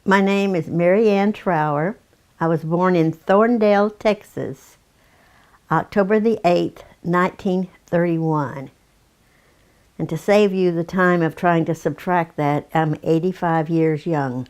My name is Mary Ann Trower. I was born in Thorndale, Texas, October the 8th, 1931. And to save you the time of trying to subtract that, I'm 85 years young.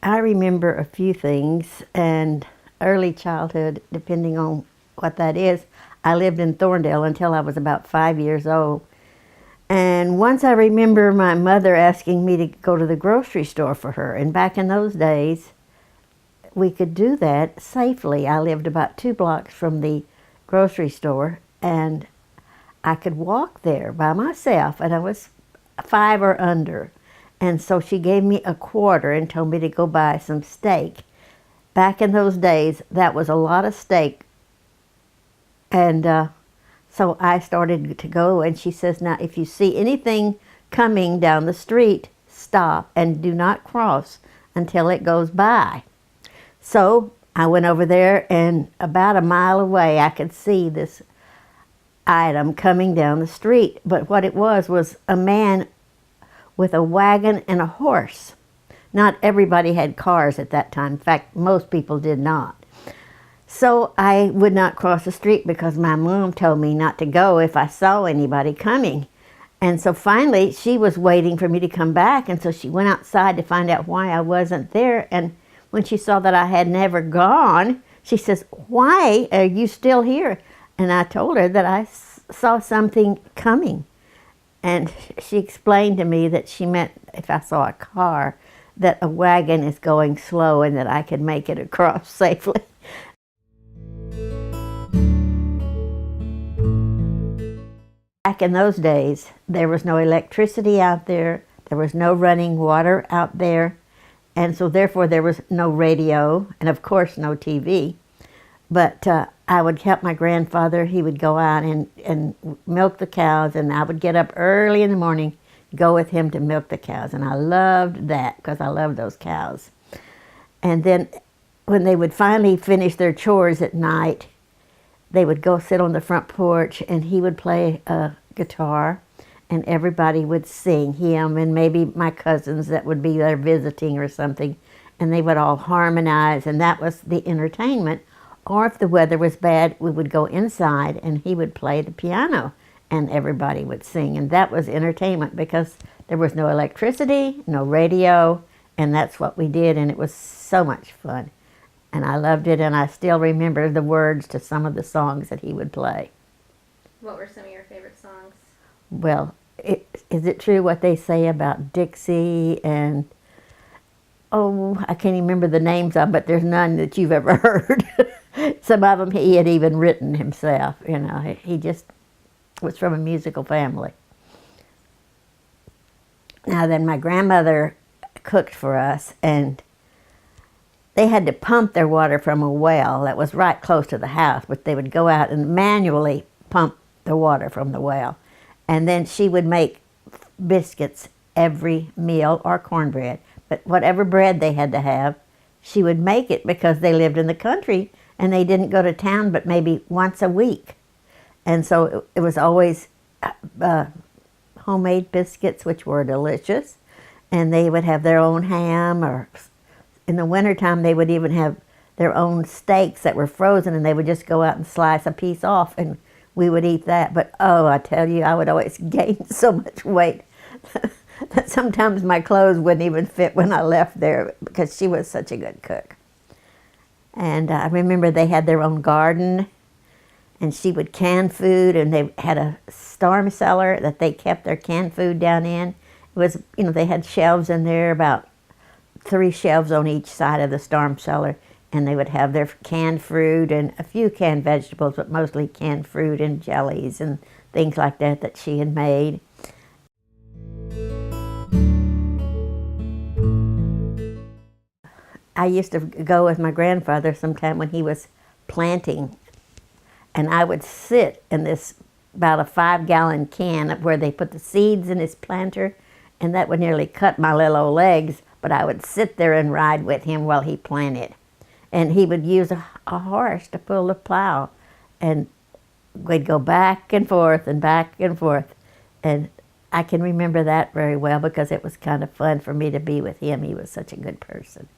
I remember a few things, and early childhood, depending on what that is. I lived in Thorndale until I was about 5 years old. And once I remember my mother asking me to go to the grocery store for her. And back in those days, we could do that safely. I lived about 2 blocks from the grocery store, and I could walk there by myself, and I was 5 or under. And so she gave me a quarter and told me to go buy some steak. Back in those days, that was a lot of steak. And so I started to go, and she says, now if you see anything coming down the street, stop and do not cross until it goes by. So I went over there, and about a mile away I could see this item coming down the street. But what it was a man with a wagon and a horse. Not everybody had cars at that time. In fact, most people did not. So I would not cross the street because my mom told me not to go if I saw anybody coming. And so finally she was waiting for me to come back, and so she went outside to find out why I wasn't there. And when she saw that I had never gone, she says, "Why are you still here?" And I told her that I saw something coming. And she explained to me that she meant if I saw a car, that a wagon is going slow and that I could make it across safely. Back in those days, there was no electricity out there, there was no running water out there, and so therefore there was no radio, and of course no TV. But I would help my grandfather. He would go out and milk the cows, and I would get up early in the morning, go with him to milk the cows. And I loved that because I loved those cows. And then when they would finally finish their chores at night, they would go sit on the front porch, and he would play a guitar, and everybody would sing, him and maybe my cousins that would be there visiting or something, and they would all harmonize, and that was the entertainment. Or if the weather was bad, we would go inside and he would play the piano and everybody would sing. And that was entertainment because there was no electricity, no radio, and that's what we did. And it was so much fun. And I loved it, and I still remember the words to some of the songs that he would play. What were some of your favorite songs? Well, is it true what they say about Dixie and... Oh, I can't even remember the names of them, but there's none that you've ever heard. Some of them he had even written himself, you know. He just was from a musical family. Now then, my grandmother cooked for us, and they had to pump their water from a well that was right close to the house, but they would go out and manually pump the water from the well. And then she would make biscuits every meal, or cornbread. But whatever bread they had to have, she would make it because they lived in the country and they didn't go to town but maybe once a week. And so it was always homemade biscuits, which were delicious. And they would have their own ham, or in the wintertime they would even have their own steaks that were frozen, and they would just go out and slice a piece off and we would eat that. But oh, I tell you, I would always gain so much weight that sometimes my clothes wouldn't even fit when I left there because she was such a good cook. And I remember they had their own garden, and she would can food, and they had a storm cellar that they kept their canned food down in. It was, you know, they had shelves in there, about 3 shelves on each side of the storm cellar, and they would have their canned fruit and a few canned vegetables, but mostly canned fruit and jellies and things like that that she had made. I used to go with my grandfather sometime when he was planting, and I would sit in this about a 5-gallon can where they put the seeds in his planter, and that would nearly cut my little old legs, but I would sit there and ride with him while he planted. And he would use a horse to pull the plow, and we'd go back and forth and back and forth. And I can remember that very well because it was kind of fun for me to be with him. He was such a good person.